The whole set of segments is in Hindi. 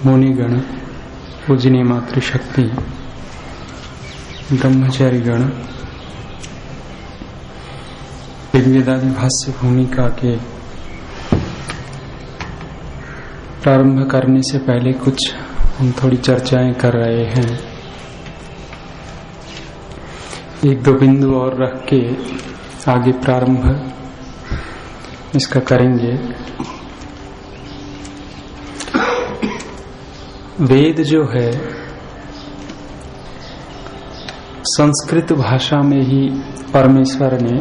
मुनिगण, पूजनीय मातृशक्ति, ब्रह्मचारी गण, ऋग्वेदादि भाष्य भूमिका के प्रारंभ करने से पहले कुछ हम थोड़ी चर्चाएं कर रहे हैं। एक दो बिंदु और रख के आगे प्रारंभ इसका करेंगे। वेद जो है संस्कृत भाषा में ही परमेश्वर ने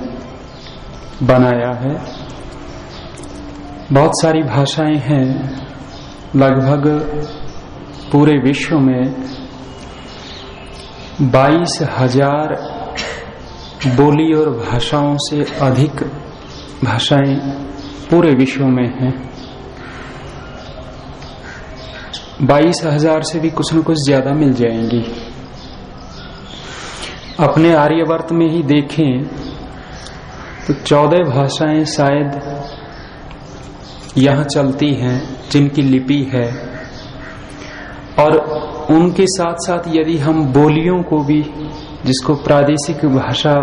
बनाया है। बहुत सारी भाषाएं हैं, लगभग पूरे विश्व में 22,000 बोली और भाषाओं से अधिक भाषाएं पूरे विश्व में हैं। 22,000 से भी कुछ न कुछ ज्यादा मिल जाएंगी। अपने आर्यवर्त में ही देखें तो 14 भाषाएं शायद यहां चलती हैं जिनकी लिपि है, और उनके साथ साथ यदि हम बोलियों को भी, जिसको प्रादेशिक भाषा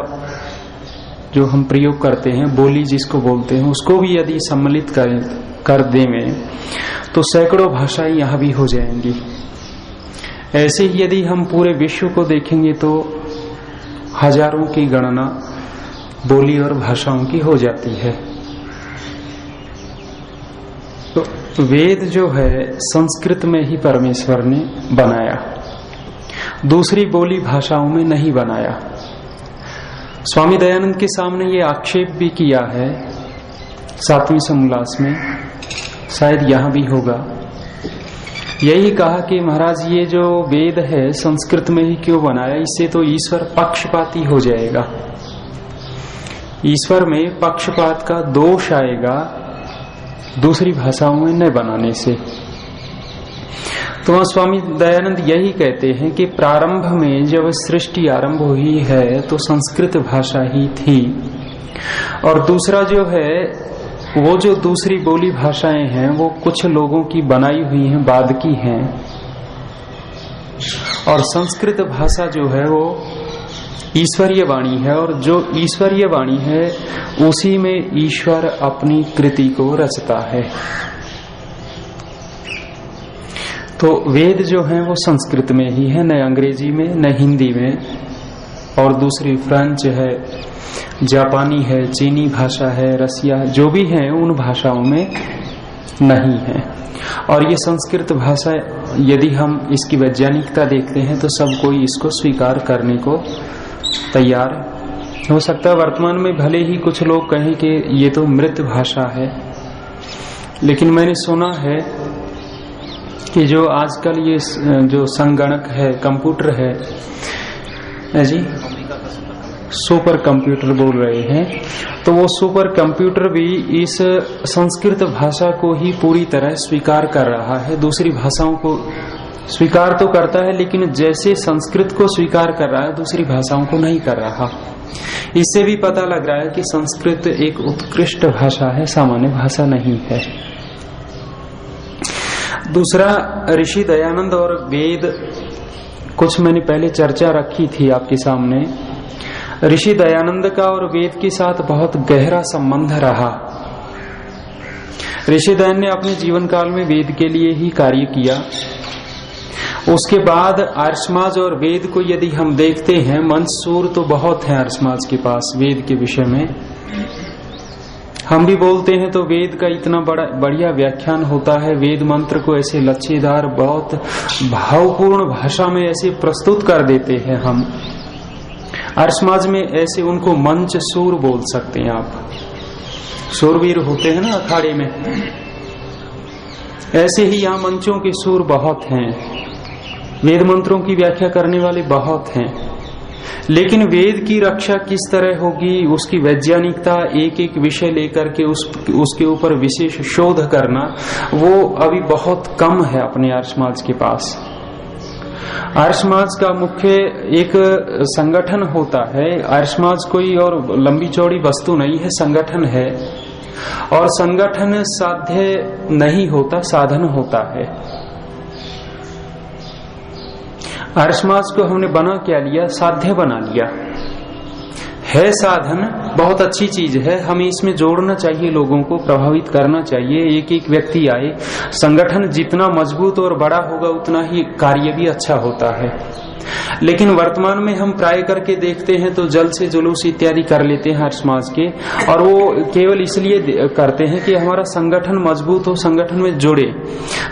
जो हम प्रयोग करते हैं, बोली जिसको बोलते हैं, उसको भी यदि सम्मिलित कर दें तो सैकड़ों भाषाएं यहां भी हो जाएंगी। ऐसे ही यदि हम पूरे विश्व को देखेंगे तो हजारों की गणना बोली और भाषाओं की हो जाती है। तो वेद जो है संस्कृत में ही परमेश्वर ने बनाया, दूसरी बोली भाषाओं में नहीं बनाया। स्वामी दयानंद के सामने ये आक्षेप भी किया है 7वें समोल्लास में, शायद यहां भी होगा। यही कहा कि महाराज ये जो वेद है संस्कृत में ही क्यों बनाया, इससे तो ईश्वर पक्षपाती हो जाएगा, ईश्वर में पक्षपात का दोष आएगा दूसरी भाषाओं में न बनाने से। तो स्वामी दयानंद यही कहते हैं कि प्रारंभ में जब सृष्टि आरंभ हुई है तो संस्कृत भाषा ही थी, और दूसरा जो है वो जो दूसरी बोली भाषाएं हैं वो कुछ लोगों की बनाई हुई हैं, बाद की हैं, और संस्कृत भाषा जो है वो ईश्वरीय वाणी है, और जो ईश्वरीय वाणी है उसी में ईश्वर अपनी कृति को रचता है। तो वेद जो है वो संस्कृत में ही है, न अंग्रेजी में न हिंदी में, और दूसरी फ्रेंच है, जापानी है, चीनी भाषा है, रसिया, जो भी है उन भाषाओं में नहीं है। और ये संस्कृत भाषा यदि हम इसकी वैज्ञानिकता देखते हैं तो सब कोई इसको स्वीकार करने को तैयार हो सकता है। वर्तमान में भले ही कुछ लोग कहें कि ये तो मृत भाषा है, लेकिन मैंने सुना है कि जो आजकल ये जो संगणक है, कंप्यूटर है जी, सुपर कंप्यूटर बोल रहे हैं, तो वो सुपर कंप्यूटर भी इस संस्कृत भाषा को ही पूरी तरह स्वीकार कर रहा है। दूसरी भाषाओं को स्वीकार तो करता है, लेकिन जैसे संस्कृत को स्वीकार कर रहा है दूसरी भाषाओं को नहीं कर रहा। इससे भी पता लग रहा है कि संस्कृत एक उत्कृष्ट भाषा है, सामान्य भाषा नहीं है। दूसरा, ऋषि दयानंद और वेद, कुछ मैंने पहले चर्चा रखी थी आपके सामने। ऋषि दयानंद का और वेद के साथ बहुत गहरा संबंध रहा। ऋषि दयानंद ने अपने जीवन काल में वेद के लिए ही कार्य किया। उसके बाद आर्य समाज और वेद को यदि हम देखते हैं, मंसूर तो बहुत है आर्य समाज के पास वेद के विषय में। हम भी बोलते हैं तो वेद का इतना बढ़िया व्याख्यान होता है, वेद मंत्र को ऐसे लच्छेदार बहुत भावपूर्ण भाषा में ऐसे प्रस्तुत कर देते हैं हम। आर्य समाज में ऐसे उनको मंच सूर बोल सकते हैं आप, सूरवीर होते हैं ना अखाड़े में, ऐसे ही यहाँ मंचों के सूर बहुत हैं, वेद मंत्रों की व्याख्या करने वाले बहुत हैं। लेकिन वेद की रक्षा किस तरह होगी, उसकी वैज्ञानिकता, एक एक विषय लेकर के उसके ऊपर विशेष शोध करना, वो अभी बहुत कम है अपने आर्य समाज के पास। आर्य समाज का मुख्य एक संगठन होता है। आर्य समाज कोई और लंबी चौड़ी वस्तु नहीं है, संगठन है। और संगठन साध्य नहीं होता, साधन होता है। आर्य समाज को हमने बना क्या लिया? साध्य बना लिया है। साधन बहुत अच्छी चीज है, हमें इसमें जोड़ना चाहिए, लोगों को प्रभावित करना चाहिए। एक एक व्यक्ति आए, संगठन जितना मजबूत और बड़ा होगा उतना ही कार्य भी अच्छा होता है। लेकिन वर्तमान में हम प्राय करके देखते हैं तो जल से जुलूस इत्यादि कर लेते हैं हर समाज के, और वो केवल इसलिए करते हैं कि हमारा संगठन मजबूत हो, संगठन में जुड़े।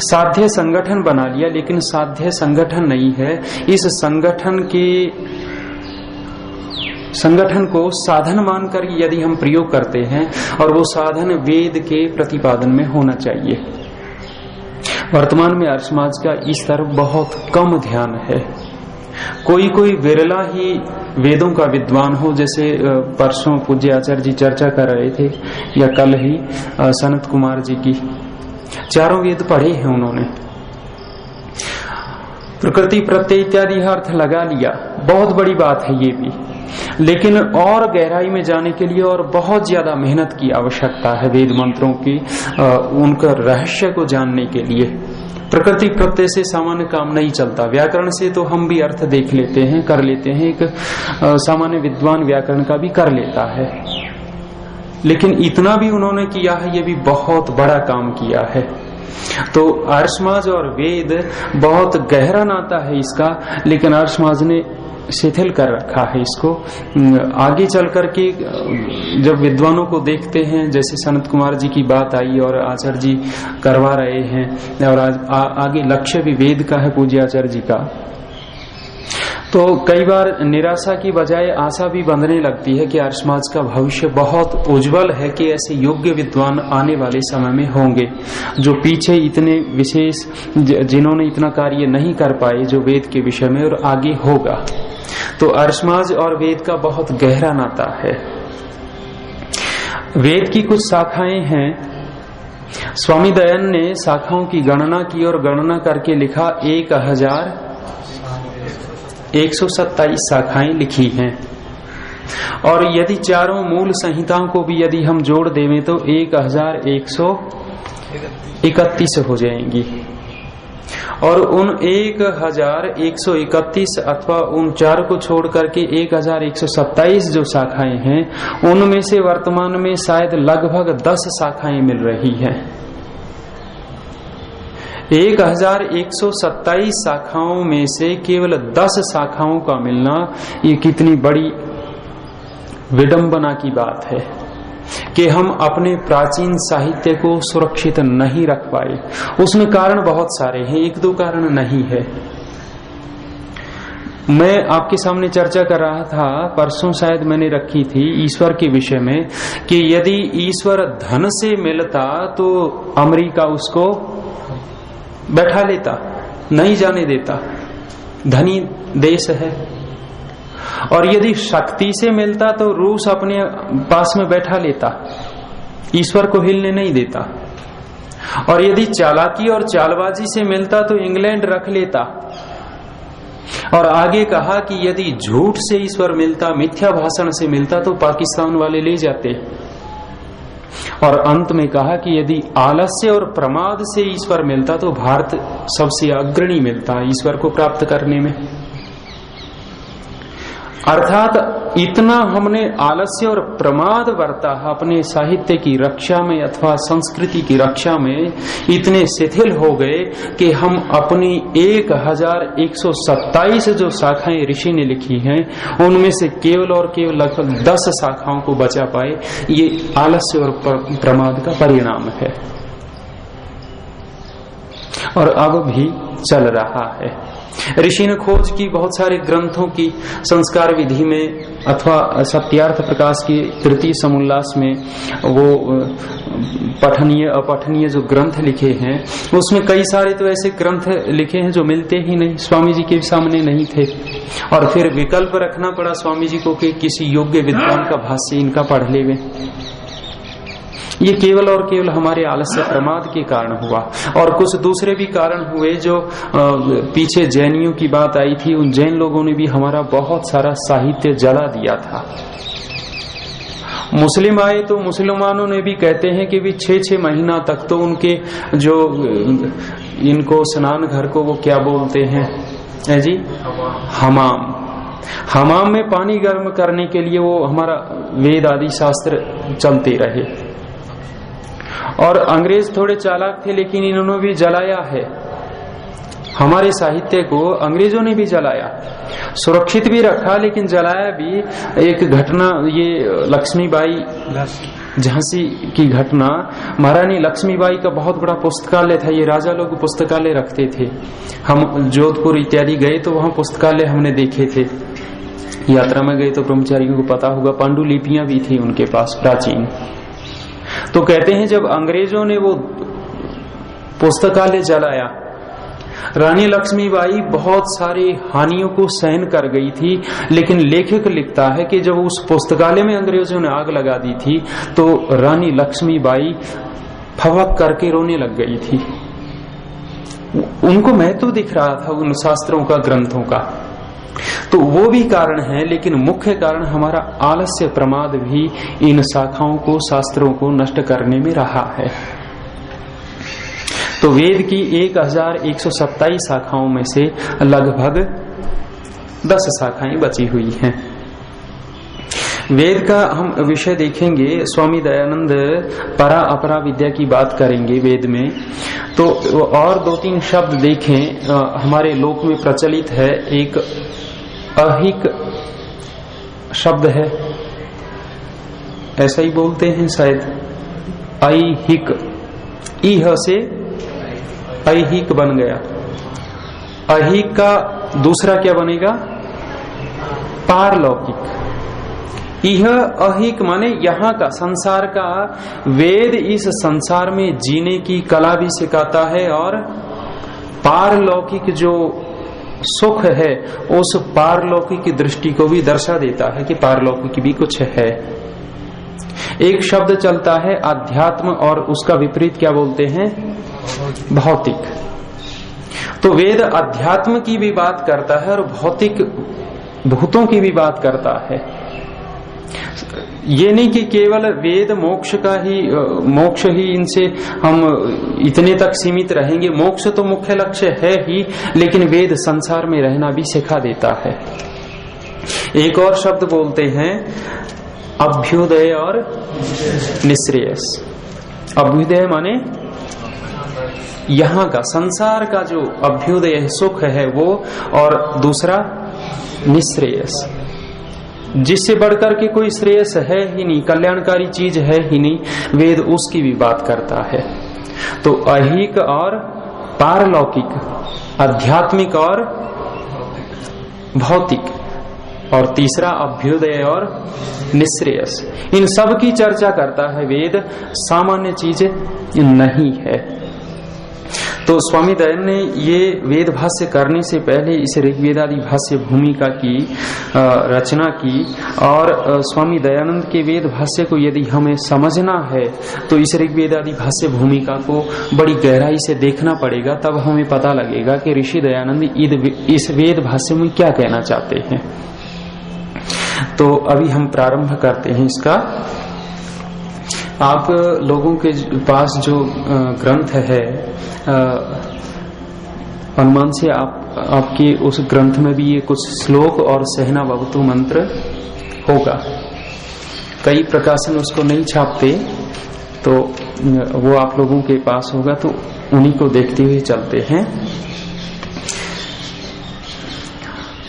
साध्य संगठन बना लिया, लेकिन साध्य संगठन नहीं है। इस संगठन को साधन मानकर यदि हम प्रयोग करते हैं, और वो साधन वेद के प्रतिपादन में होना चाहिए। वर्तमान में आर्य समाज का इस तरफ बहुत कम ध्यान है। कोई कोई विरला ही वेदों का विद्वान हो, जैसे परसों पूज्य आचार्य जी चर्चा कर रहे थे, या कल ही सनत कुमार जी की, चारों वेद पढ़े हैं उन्होंने, प्रकृति प्रत्यय इत्यादि अर्थ लगा लिया। बहुत बड़ी बात है ये भी, लेकिन और गहराई में जाने के लिए और बहुत ज्यादा मेहनत की आवश्यकता है वेद मंत्रों की, उनका रहस्य को जानने के लिए। प्रकृति प्रत्यय से सामान्य काम नहीं चलता। व्याकरण से तो हम भी अर्थ देख लेते हैं, कर लेते हैं, एक सामान्य विद्वान व्याकरण का भी कर लेता है, लेकिन इतना भी उन्होंने किया है, ये भी बहुत बड़ा काम किया है। तो आर्य समाज और वेद बहुत गहरा नाता है इसका, लेकिन आर्य समाज ने शिथिल कर रखा है इसको। आगे चल करके जब विद्वानों को देखते हैं, जैसे सनत कुमार जी की बात आई और आचार्य जी करवा रहे हैं, और आगे लक्ष्य भी वेद का है पूज्य आचार्य जी का, तो कई बार निराशा की बजाय आशा भी बंधने लगती है कि आर्य समाज का भविष्य बहुत उज्जवल है, कि ऐसे योग्य विद्वान आने वाले समय में होंगे, जो पीछे इतने विशेष जिन्होंने इतना कार्य नहीं कर पाए जो वेद के विषय में, और आगे होगा। तो आर्य समाज और वेद का बहुत गहरा नाता है। वेद की कुछ शाखाएं हैं। स्वामी दयानंद ने शाखाओं की गणना की और गणना करके लिखा 1127 शाखाएं लिखी हैं। और यदि चारों मूल संहिताओं को भी यदि हम जोड़ देवें तो 1131 हो जाएंगी। और उन 1131 अथवा उन चार को छोड़ करके 1127 जो शाखाएं हैं, उनमें से वर्तमान में शायद लगभग 10 शाखाएं मिल रही हैं। 1127 शाखाओं में से केवल 10 शाखाओं का मिलना, ये कितनी बड़ी विडंबना की बात है कि हम अपने प्राचीन साहित्य को सुरक्षित नहीं रख पाए। उसमें कारण बहुत सारे हैं, एक दो कारण नहीं है। मैं आपके सामने चर्चा कर रहा था, परसों शायद मैंने रखी थी, ईश्वर के विषय में, कि यदि ईश्वर धन से मिलता तो अमेरिका उसको बैठा लेता, नहीं जाने देता, धनी देश है। और यदि शक्ति से मिलता तो रूस अपने पास में बैठा लेता, ईश्वर को हिलने नहीं देता। और यदि चालाकी और चालबाजी से मिलता तो इंग्लैंड रख लेता। और आगे कहा कि यदि झूठ से ईश्वर मिलता, मिथ्या भाषण से मिलता तो पाकिस्तान वाले ले जाते। और अंत में कहा कि यदि आलस्य और प्रमाद से ईश्वर मिलता तो भारत सबसे अग्रणी मिलता ईश्वर को प्राप्त करने में। अर्थात इतना हमने आलस्य और प्रमाद बरता अपने साहित्य की रक्षा में अथवा संस्कृति की रक्षा में, इतने शिथिल हो गए कि हम अपनी 1127 जो शाखाएं ऋषि ने लिखी हैं, उनमें से केवल और केवल लगभग 10 शाखाओं को बचा पाए। ये आलस्य और प्रमाद का परिणाम है, और अब भी चल रहा है। ऋषि ने खोज की बहुत सारे ग्रंथों की, संस्कार विधि में अथवा सत्यार्थ प्रकाश की तृतीय समुल्लास में वो पठनीय अपठनीय जो ग्रंथ लिखे हैं, उसमें कई सारे तो ऐसे ग्रंथ लिखे हैं जो मिलते ही नहीं, स्वामी जी के सामने नहीं थे। और फिर विकल्प रखना पड़ा स्वामी जी को कि किसी योग्य विद्वान का भाष्य इनका पढ़ लेवे। ये केवल और केवल हमारे आलस्य प्रमाद के कारण हुआ। और कुछ दूसरे भी कारण हुए, जो पीछे जैनियों की बात आई थी, उन जैन लोगों ने भी हमारा बहुत सारा साहित्य जला दिया था। मुस्लिम आए तो मुसलमानों ने भी कहते हैं कि भी 6-6 महीना तक तो उनके जो इनको स्नान घर को वो क्या बोलते हैं जी, हमाम में पानी गर्म करने के लिए वो हमारा वेद आदि शास्त्र चलते रहे। और अंग्रेज थोड़े चालाक थे, लेकिन इन्होंने भी जलाया है हमारे साहित्य को, अंग्रेजों ने भी जलाया, सुरक्षित भी रखा लेकिन जलाया भी। एक घटना, ये लक्ष्मीबाई झांसी की घटना, महारानी लक्ष्मीबाई का बहुत बड़ा पुस्तकालय था, ये राजा लोग पुस्तकालय रखते थे। हम जोधपुर इत्यादि गए तो वहां पुस्तकालय हमने देखे थे, यात्रा में गए तो ब्रह्मचारियों को पता होगा, पांडुलिपियां भी थी उनके पास प्राचीन। तो कहते हैं जब अंग्रेजों ने वो पुस्तकालय जलाया, रानी लक्ष्मीबाई बहुत सारी हानियों को सहन कर गई थी, लेकिन लेखक लिखता है कि जब उस पुस्तकालय में अंग्रेजों ने आग लगा दी थी तो रानी लक्ष्मीबाई फवक करके रोने लग गई थी। उनको महत्व दिख रहा था उन शास्त्रों का, ग्रंथों का। तो वो भी कारण है, लेकिन मुख्य कारण हमारा आलस्य प्रमाद भी इन शाखाओं को, शास्त्रों को नष्ट करने में रहा है। तो वेद की 1127 शाखाओं में से लगभग 10 शाखाएं बची हुई हैं। वेद का हम विषय देखेंगे, स्वामी दयानंद परा अपरा विद्या की बात करेंगे वेद में। तो और 2-3 शब्द देखें, हमारे लोक में प्रचलित है, एक अहिक शब्द है, ऐसा ही बोलते हैं शायद, ऐहिक, इह से ऐहिक बन गया। अहिक का दूसरा क्या बनेगा, पारलौकिक। यह अहिक माने यहाँ का, संसार का। वेद इस संसार में जीने की कला भी सिखाता है, और पारलौकिक जो सुख है उस पारलौकिक की दृष्टि को भी दर्शा देता है कि पारलौकिक भी कुछ है। एक शब्द चलता है अध्यात्म, और उसका विपरीत क्या बोलते हैं, भौतिक। तो वेद अध्यात्म की भी बात करता है और भौतिक भूतों की भी बात करता है। ये नहीं कि केवल वेद मोक्ष का ही, मोक्ष ही इनसे हम इतने तक सीमित रहेंगे। मोक्ष तो मुख्य लक्ष्य है ही, लेकिन वेद संसार में रहना भी सिखा देता है। एक और शब्द बोलते हैं अभ्युदय और निश्रेयस। अभ्युदय माने यहाँ का, संसार का जो अभ्युदय सुख है वो, और दूसरा निश्रेयस, जिससे बढ़कर के कोई श्रेयस है ही नहीं, कल्याणकारी चीज है ही नहीं, वेद उसकी भी बात करता है। तो अहिक और पारलौकिक, आध्यात्मिक और भौतिक, और तीसरा अभ्युदय और निश्रेयस, इन सब की चर्चा करता है वेद, सामान्य चीज नहीं है। तो स्वामी दयानंद ने ये वेद भाष्य करने से पहले इस ऋग्वेदादि भाष्य भूमिका की रचना की, और स्वामी दयानंद के वेद भाष्य को यदि हमें समझना है तो इस ऋग्वेदादि भाष्य भूमिका को बड़ी गहराई से देखना पड़ेगा, तब हमें पता लगेगा कि ऋषि दयानंद इस वेद भाष्य में क्या कहना चाहते हैं। तो अभी हम प्रारंभ करते हैं इसका। आप लोगों के पास जो ग्रंथ है, अनुमान से आपके उस ग्रंथ में भी ये कुछ श्लोक और सहना भवतु मंत्र होगा। कई प्रकाशन उसको नहीं छापते, तो वो आप लोगों के पास होगा, तो उन्हीं को देखते हुए चलते हैं।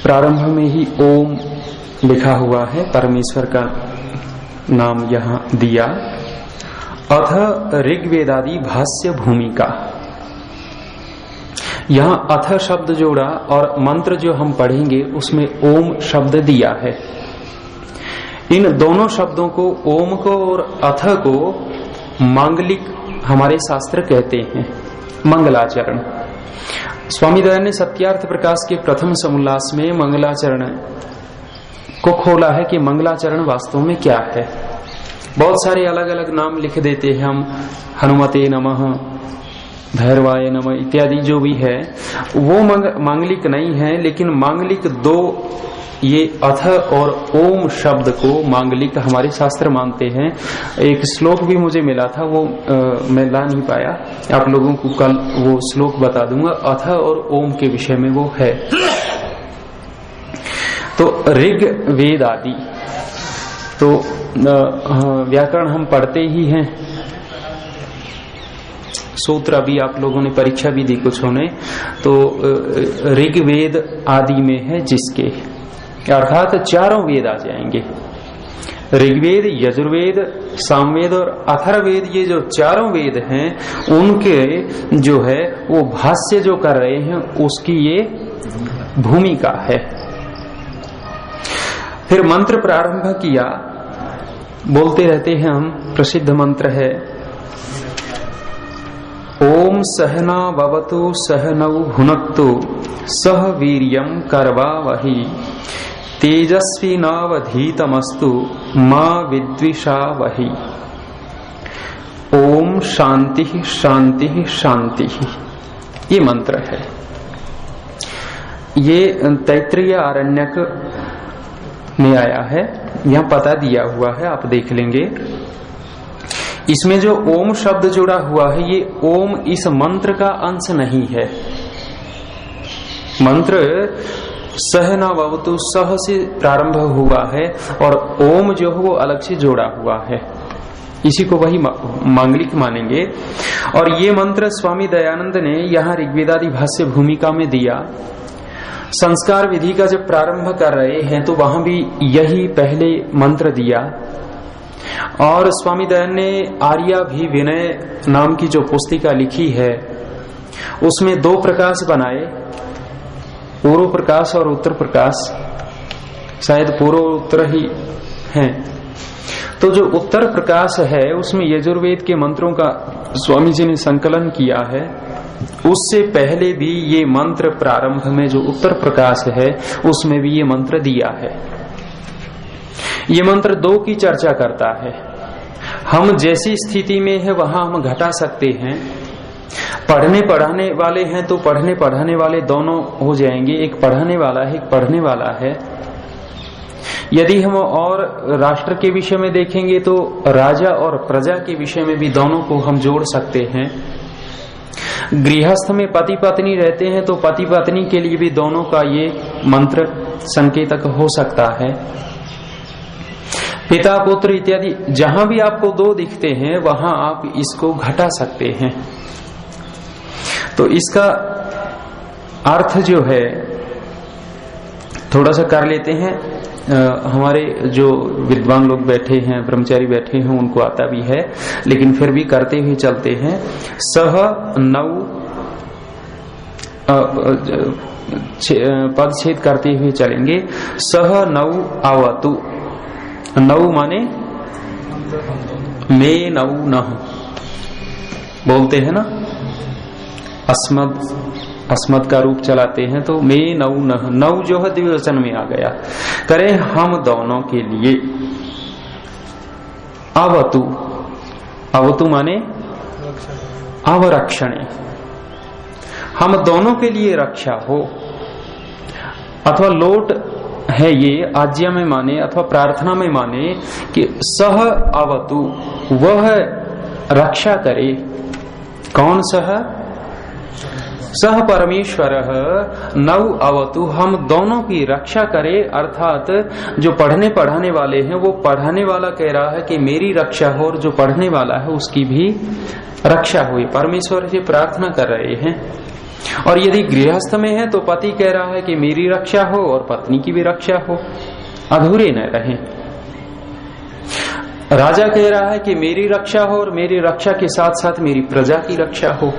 प्रारंभ में ही ओम लिखा हुआ है, परमेश्वर का नाम यहाँ दिया। अथ ऋग्वेदादि भाष्य भूमिका, यहाँ अथ शब्द जोड़ा, और मंत्र जो हम पढ़ेंगे उसमें ओम शब्द दिया है। इन दोनों शब्दों को, ओम को और अथ को, मांगलिक हमारे शास्त्र कहते हैं, मंगलाचरण। स्वामी दयानंद ने सत्यार्थ प्रकाश के प्रथम समोल्लास में मंगलाचरण को खोला है कि मंगलाचरण वास्तव में क्या है। बहुत सारे अलग अलग नाम लिख देते हैं हम, हनुमते नमः, भैरवाय नमः इत्यादि जो भी है वो मांगलिक नहीं है। लेकिन मांगलिक दो, ये अथ और ओम शब्द को मांगलिक हमारे शास्त्र मानते हैं। एक श्लोक भी मुझे मिला था, वो मैं ला नहीं पाया, आप लोगों को कल वो श्लोक बता दूंगा। अथ और ओम के विषय में वो है। तो ऋग वेद आदि तो व्याकरण हम पढ़ते ही हैं, सूत्र अभी आप लोगों ने परीक्षा भी दी कुछ होने, तो ऋग्वेद आदि में है जिसके, अर्थात चारों वेद आ जाएंगे। ऋग्वेद, यजुर्वेद, सामवेद और अथर्ववेद, ये जो चारों वेद हैं उनके जो है वो भाष्य जो कर रहे हैं उसकी ये भूमिका है। फिर मंत्र प्रारंभ किया, बोलते रहते हैं हम, प्रसिद्ध मंत्र है ओम सहना भवतु सहनौ भुनक्तु सह वीर्यं करवावहि तेजस्विनावधीतमस्तु मां विद्विषावहि। ओम शांति शांति शांति, ये मंत्र है। ये तैत्तिरीय आरण्यक में आया है, यहां पता दिया हुआ है, आप देख लेंगे। इसमें जो ओम शब्द जुड़ा हुआ है, ये ओम इस मंत्र का अंश नहीं है। मंत्र सहना भवतु सह से प्रारंभ हुआ है और ओम जो है वो अलग से जोड़ा हुआ है, इसी को वही मांगलिक मानेंगे। और ये मंत्र स्वामी दयानंद ने यहाँ ऋग्वेदादि भाष्य भूमिका में दिया। संस्कार विधि का जब प्रारंभ कर रहे हैं तो वहां भी यही पहले मंत्र दिया। और स्वामी दयानंद ने आर्याभिविनय नाम की जो पुस्तिका लिखी है उसमें दो प्रकाश बनाए, पूर्व प्रकाश और उत्तर प्रकाश, शायद पूर्व उत्तर ही हैं। तो जो उत्तर प्रकाश है उसमें यजुर्वेद के मंत्रों का स्वामी जी ने संकलन किया है। उससे पहले भी ये मंत्र प्रारंभ में जो उत्तर प्रकाश है उसमें भी ये मंत्र दिया है। ये मंत्र दो की चर्चा करता है। हम जैसी स्थिति में है वहां हम घटा सकते हैं। पढ़ने पढ़ाने वाले हैं तो पढ़ने पढ़ाने वाले दोनों हो जाएंगे, एक पढ़ाने वाला है, एक पढ़ने वाला है। यदि हम और राष्ट्र के विषय में देखेंगे तो राजा और प्रजा के विषय में भी दोनों को हम जोड़ सकते हैं। गृहस्थ में पति पत्नी रहते हैं तो पति पत्नी के लिए भी दोनों का ये मंत्र संकेतक हो सकता है। पिता पुत्र इत्यादि जहां भी आपको दो दिखते हैं वहां आप इसको घटा सकते हैं। तो इसका अर्थ जो है थोड़ा सा कर लेते हैं। हमारे जो विद्वान लोग बैठे हैं, ब्रह्मचारी बैठे हैं, उनको आता भी है, लेकिन फिर भी करते हुए चलते हैं। सह नौ पद छेद करते हुए चलेंगे। सह नौ आवतु, नौ माने मे नौ नह बोलते हैं ना, अस्मद का रूप चलाते हैं तो मे नौ नह, नौ जो है द्विवचन में आ गया। करें हम दोनों के लिए। अवतु, अवतु माने अवरक्षणे, हम दोनों के लिए रक्षा हो। अथवा लोट है ये आज्ञा में माने अथवा प्रार्थना में माने कि सह अवतु, वह रक्षा करे। कौन सह? सह परमेश्वर नौ अवतु, हम दोनों की रक्षा करे। अर्थात जो पढ़ने पढ़ाने वाले हैं वो पढ़ाने वाला कह रहा है कि मेरी रक्षा हो, और जो पढ़ने वाला है उसकी भी रक्षा हुई। परमेश्वर से प्रार्थना कर रहे हैं। और यदि गृहस्थ में है तो पति कह रहा है कि मेरी रक्षा हो और पत्नी की भी रक्षा हो, अधूरे न रहे। राजा कह रहा है कि मेरी रक्षा हो और मेरी रक्षा के साथ साथ मेरी प्रजा की रक्षा हो।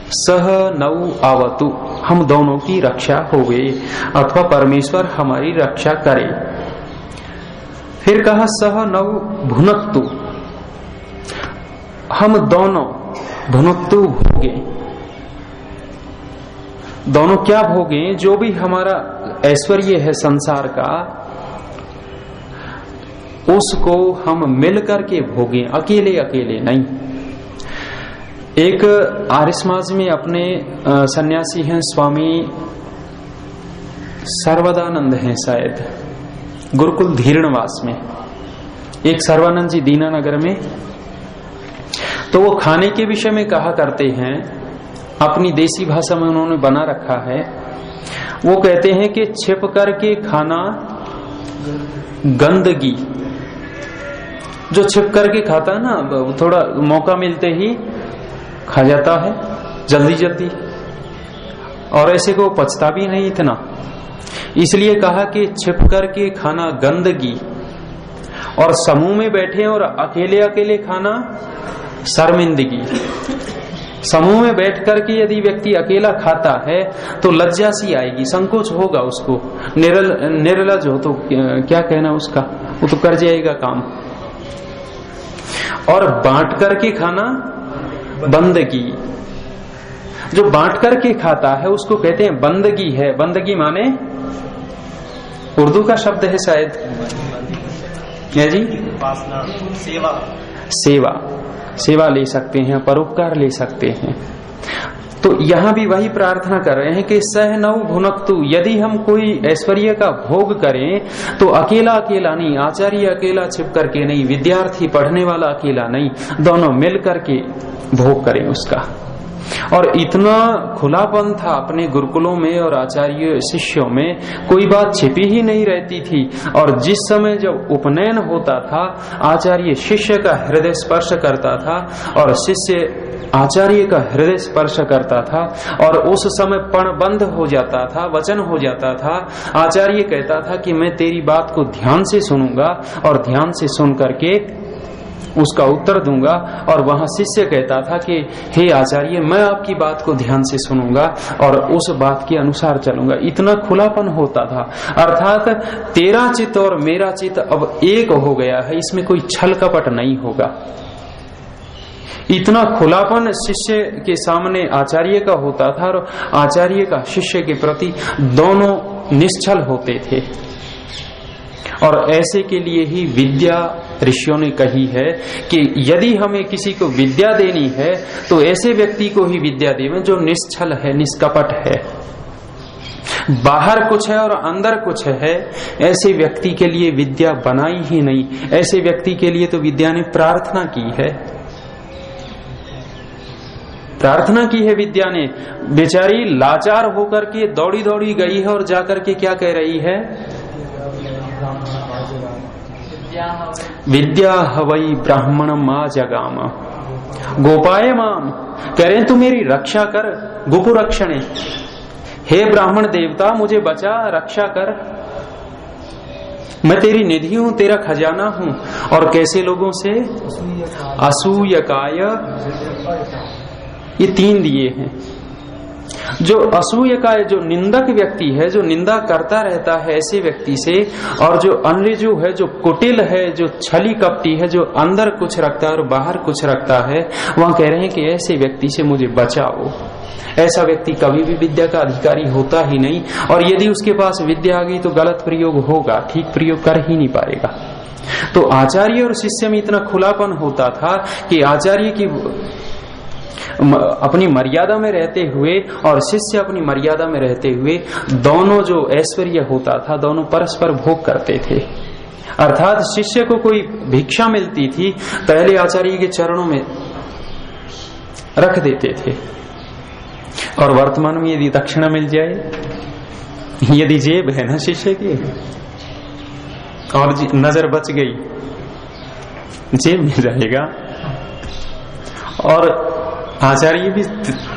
सह नौ आवतु, हम दोनों की रक्षा होवे अथवा परमेश्वर हमारी रक्षा करे। फिर कहा सह नौ भुनक्तु, हम दोनों भुनक्तु भोगे। दोनों क्या भोगे? जो भी हमारा ऐश्वर्य है संसार का, उसको हम मिलकर के भोगें, अकेले अकेले नहीं। एक आर्य समाज में अपने सन्यासी हैं स्वामी सर्वदानंद हैं, शायद गुरुकुल धीरणवास में, एक सर्वानंद जी दीनानगर में। तो वो खाने के विषय में कहा करते हैं, अपनी देसी भाषा में उन्होंने बना रखा है। वो कहते हैं कि छिप करके खाना गंदगी, जो छिप करके खाता है ना, थोड़ा मौका मिलते ही खा जाता है जल्दी जल्दी, और ऐसे को पचता भी नहीं इतना। इसलिए कहा कि छिप करके खाना गंदगी, और समूह में बैठे और अकेले अकेले खाना शर्मिंदगी। समूह में बैठ करके यदि व्यक्ति अकेला खाता है तो लज्जा सी आएगी, संकोच होगा उसको, निर्लज हो तो क्या कहना उसका, वो तो कर जाएगा काम। और बांट करके खाना बंदगी, जो बांट करके खाता है उसको कहते हैं बंदगी है। बंदगी माने उर्दू का शब्द है शायद, क्या जी, सेवा, सेवा, सेवा ले सकते हैं, परोपकार ले सकते हैं। तो यहां भी वही प्रार्थना कर रहे हैं कि सह नौ भुनक्तु, यदि हम कोई ऐश्वर्य का भोग करें तो अकेला अकेला नहीं, आचार्य अकेला छिप करके नहीं, विद्यार्थी पढ़ने वाला अकेला नहीं, दोनों मिल करके भोग करें उसका। और इतना खुलापन था अपने गुरुकुलों में और आचार्य शिष्यों में, कोई बात छिपी ही नहीं रहती थी। और जिस समय जब उपनयन होता था, आचार्य शिष्य का हृदय स्पर्श करता था और शिष्य आचार्य का हृदय स्पर्श करता था, और उस समय पणबंध हो जाता था, वचन हो जाता था। आचार्य कहता था कि मैं तेरी बात को ध्यान से सुनूंगा और ध्यान से सुन करके उसका उत्तर दूंगा। और वहां शिष्य कहता था कि हे आचार्य, मैं आपकी बात को ध्यान से सुनूंगा और उस बात के अनुसार चलूंगा। इतना खुलापन होता था, अर्थात तेरा चित्त और मेरा चित्त अब एक हो गया है, इसमें कोई छल कपट नहीं होगा। इतना खुलापन शिष्य के सामने आचार्य का होता था और आचार्य का शिष्य के प्रति दोनों निश्चल होते थे। और ऐसे के लिए ही विद्या ऋषियों ने कही है कि यदि हमें किसी को विद्या देनी है तो ऐसे व्यक्ति को ही विद्या देवें जो निश्चल है, निष्कपट है, बाहर कुछ है और अंदर कुछ है। ऐसे व्यक्ति के लिए विद्या बनाई ही नहीं, ऐसे व्यक्ति के लिए तो विद्या ने प्रार्थना की है, प्रार्थना की है विद्या ने। बेचारी लाचार होकर के दौड़ी दौड़ी गई है और जाकर के क्या कह रही है, विद्या हवई ब्राह्मण मा जगाम गोपाय माम, कह रहे तू मेरी रक्षा कर, गुपु रक्षणे, हे ब्राह्मण देवता मुझे बचा, रक्षा कर, मैं तेरी निधि हूं, तेरा खजाना हूं। और कैसे लोगों से, असूयकाय, ये तीन दिए हैं। जो असूय का है, जो निंदक व्यक्ति है, जो निंदा करता रहता है ऐसे व्यक्ति से, और जो अनरिजु है, जो कुटिल है, जो छली कपटी है, जो अंदर कुछ रखता है और बाहर कुछ रखता है, वहां कह रहे हैं कि ऐसे व्यक्ति से मुझे बचाओ। ऐसा व्यक्ति कभी भी विद्या का अधिकारी होता ही नहीं, और यदि उसके पास विद्या आ गई तो गलत प्रयोग होगा, ठीक प्रयोग कर ही नहीं पाएगा। तो आचार्य और शिष्य में इतना खुलापन होता था कि आचार्य की अपनी मर्यादा में रहते हुए और शिष्य अपनी मर्यादा में रहते हुए, दोनों जो ऐश्वर्य होता था दोनों परस्पर भोग करते थे। अर्थात शिष्य को कोई भिक्षा मिलती थी, पहले आचार्य के चरणों में रख देते थे, और वर्तमान में यदि दक्षिणा मिल जाए, यदि जेब है ना शिष्य की और नजर बच गई, जेब मिल जाएगा। और आचार्य भी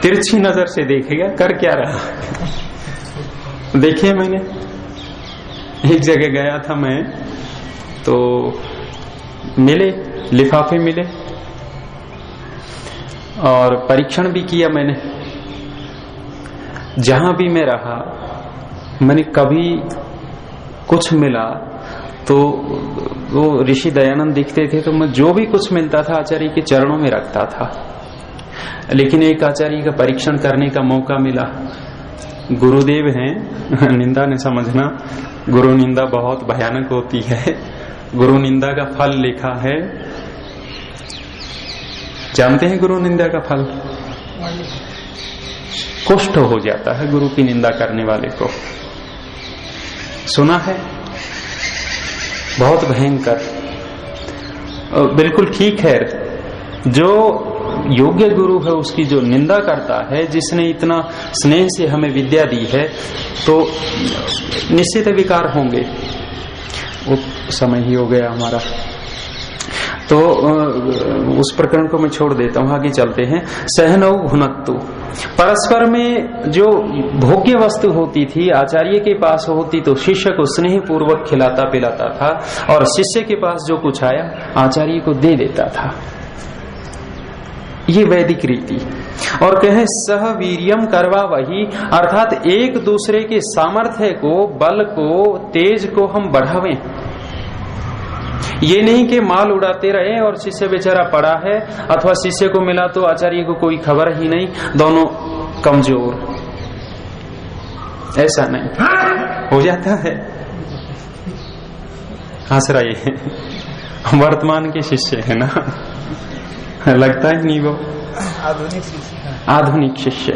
तिरछी नजर से देखेगा कर क्या रहा। देखिए मैंने एक जगह गया था मैं, तो मिले लिफाफे मिले और परीक्षण भी किया मैंने। जहां भी मैं रहा, मैंने कभी कुछ मिला तो वो ऋषि दयानंद दिखते थे, तो मैं जो भी कुछ मिलता था आचार्य के चरणों में रखता था। लेकिन एक आचार्य का परीक्षण करने का मौका मिला। गुरुदेव हैं, निंदा ने समझना, गुरु निंदा बहुत भयानक होती है। गुरु निंदा का फल लिखा है, जानते हैं गुरु निंदा का फल? कुष्ठ हो जाता है गुरु की निंदा करने वाले को। सुना है? बहुत भयंकर। बिल्कुल ठीक है, जो योग्य गुरु है उसकी जो निंदा करता है, जिसने इतना स्नेह से हमें विद्या दी है, तो निश्चित विकार होंगे। वो समय ही हो गया हमारा, तो उस प्रकरण को मैं छोड़ देता हूं, आगे चलते हैं। सहनौ भुनक्तु, परस्पर में जो भोग्य वस्तु होती थी आचार्य के पास होती तो शिष्य को स्नेह पूर्वक खिलाता पिलाता था, और शिष्य के पास जो कुछ आया आचार्य को दे देता था। ये वैदिक रीति। और कहे सह वीर्यम करवा वही, अर्थात एक दूसरे के सामर्थ्य को, बल को, तेज को हम बढ़ावें। ये नहीं कि माल उड़ाते रहे और शिष्य बेचारा पड़ा है, अथवा शिष्य को मिला तो आचार्य को कोई खबर ही नहीं, दोनों कमजोर। ऐसा नहीं हो जाता है। हंस रहे हैं, वर्तमान के शिष्य है ना, लगता ही नहीं वो आधुनिक शिष्य।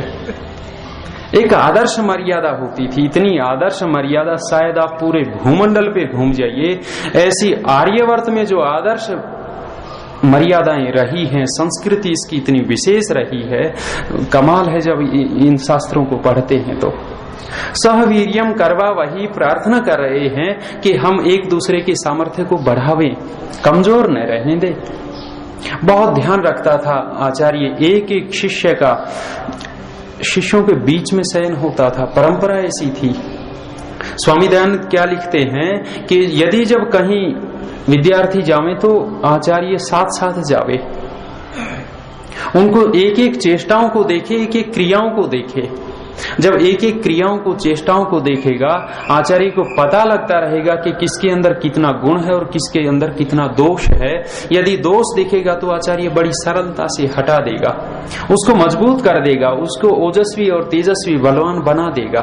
एक आदर्श मर्यादा होती थी, इतनी आदर्श मर्यादा शायद आप पूरे भूमंडल पे घूम जाइए, ऐसी आर्यवर्त में जो आदर्श मर्यादाएं रही हैं, संस्कृति इसकी इतनी विशेष रही है, कमाल है जब इन शास्त्रों को पढ़ते हैं तो। सहवीर्यम करवा वही, प्रार्थना कर रहे हैं कि हम एक दूसरे के सामर्थ्य को बढ़ावें, कमजोर न रहने दें। बहुत ध्यान रखता था आचार्य, एक एक शिष्य का शिष्यों के बीच में शयन होता था, परंपरा ऐसी थी। स्वामी दयानंद क्या लिखते हैं कि यदि जब कहीं विद्यार्थी जावे तो आचार्य साथ साथ जावे, उनको एक एक चेष्टाओं को देखे, एक एक क्रियाओं को देखे। जब एक एक क्रियाओं को, चेष्टाओं को देखेगा, आचार्य को पता लगता रहेगा कि किसके अंदर कितना गुण है और किसके अंदर कितना दोष है। यदि दोष दिखेगा तो आचार्य बड़ी सरलता से हटा देगा, उसको मजबूत कर देगा, उसको ओजस्वी और तेजस्वी बलवान बना देगा।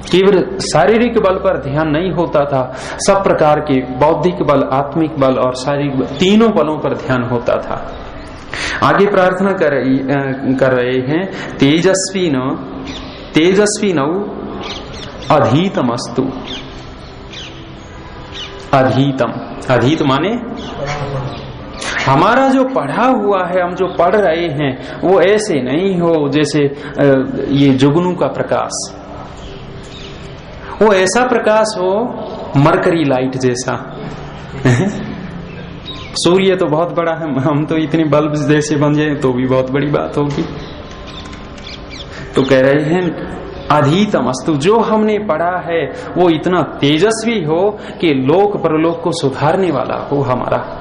केवल शारीरिक बल पर ध्यान नहीं होता था, सब प्रकार के बौद्धिक बल, आत्मिक बल और शारीरिक बल, तीनों बलों पर ध्यान होता था। आगे प्रार्थना कर रहे हैं, तेजस्वी नौ अधीतमस्तु। अधीतम, अधीत माने हमारा जो पढ़ा हुआ है, हम जो पढ़ रहे हैं वो ऐसे नहीं हो जैसे ये जुगनू का प्रकाश, वो ऐसा प्रकाश हो मरकरी लाइट जैसा। सूर्य तो बहुत बड़ा है, हम तो इतने बल्ब जैसे बन जाए तो भी बहुत बड़ी बात होगी। तो कह रहे हैं अधीतमस्तु, जो हमने पढ़ा है वो इतना तेजस्वी हो कि लोक परलोक को सुधारने वाला हो हमारा।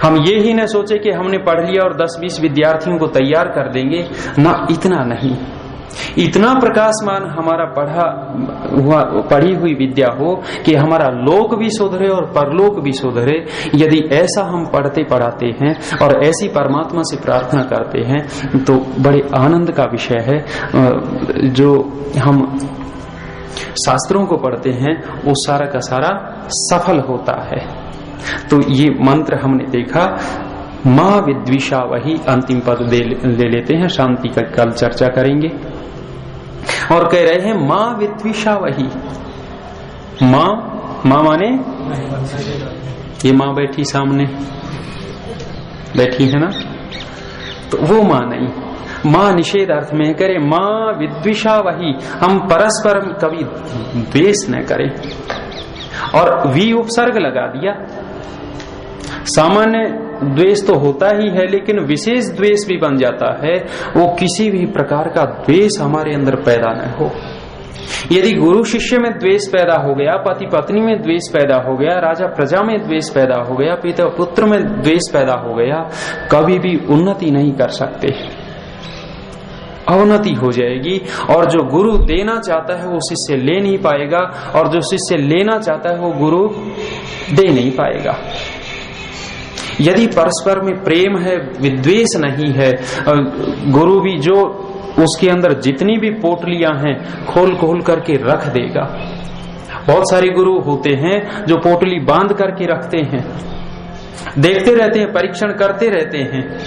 हम ये ही न सोचे कि हमने पढ़ लिया और 10-20 विद्यार्थियों को तैयार कर देंगे, ना, इतना नहीं। इतना प्रकाशमान हमारा पढ़ी हुई विद्या हो कि हमारा लोक भी सुधरे और परलोक भी सुधरे। यदि ऐसा हम पढ़ते पढ़ाते हैं और ऐसी परमात्मा से प्रार्थना करते हैं तो बड़े आनंद का विषय है। जो हम शास्त्रों को पढ़ते हैं वो सारा का सारा सफल होता है। तो ये मंत्र हमने देखा, माँ विद्विषा वही, अंतिम पद ले लेते हैं, शांति का कल चर्चा करेंगे। और कह रहे हैं माँ विद्विषा वही। माँ माने ये माँ बैठी सामने बैठी है ना, तो वो माँ नहीं, माँ निषेध अर्थ में करे, माँ विद्विषा वही, हम परस्पर कभी द्वेष न करें। और वी उपसर्ग लगा दिया। सामान्य द्वेष तो होता ही है, लेकिन विशेष द्वेष भी बन जाता है। वो किसी भी प्रकार का द्वेष हमारे अंदर पैदा न हो। यदि गुरु शिष्य में द्वेष पैदा हो गया, पति पत्नी में द्वेष पैदा हो गया, राजा प्रजा में द्वेष पैदा हो गया, पिता पुत्र में द्वेष पैदा हो गया, कभी भी उन्नति नहीं कर सकते, अवनति हो जाएगी। और जो गुरु देना चाहता है वो शिष्य ले नहीं पाएगा, और जो शिष्य लेना चाहता है वो गुरु दे नहीं पाएगा। यदि परस्पर में प्रेम है, विद्वेष नहीं है, गुरु भी जो उसके अंदर जितनी भी पोटलियां हैं खोल खोल करके रख देगा, बहुत सारे गुरु होते हैं जो पोटली बांध करके रखते हैं, देखते रहते हैं, परीक्षण करते रहते हैं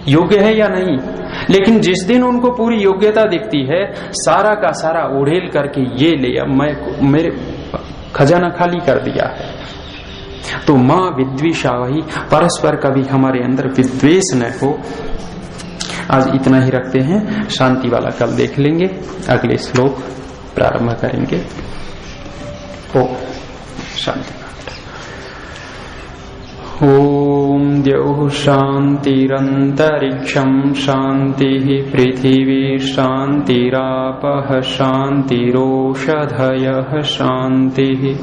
योग्य है या नहीं, लेकिन जिस दिन उनको पूरी योग्यता दिखती है सारा का सारा उड़ेल करके ये ले, अब मैं मेरे खजाना खाली कर दिया है। तो मां विद्वेषा वही, परस्पर कभी हमारे अंदर विद्वेष न हो। आज इतना ही रखते हैं, शांति वाला कल देख लेंगे, अगले श्लोक प्रारंभ करेंगे। ओ शांति। ओम द्यौः शान्तिरन्तरिक्षं शान्तिः पृथिवी शान्तिरापः शान्तिरोषधयः शान्तिः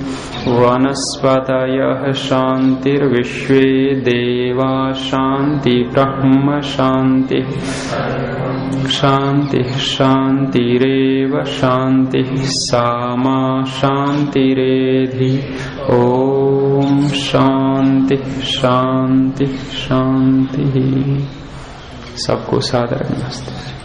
वनस्पतयः शान्तिर्विश्वे देवा शान्ति ब्रह्म शान्तिः शान्तिः शान्तिरेव शान्तिः सामा शान्तिरेधि। ओम शांति शांति शांति। सबको सादर नमस्ते।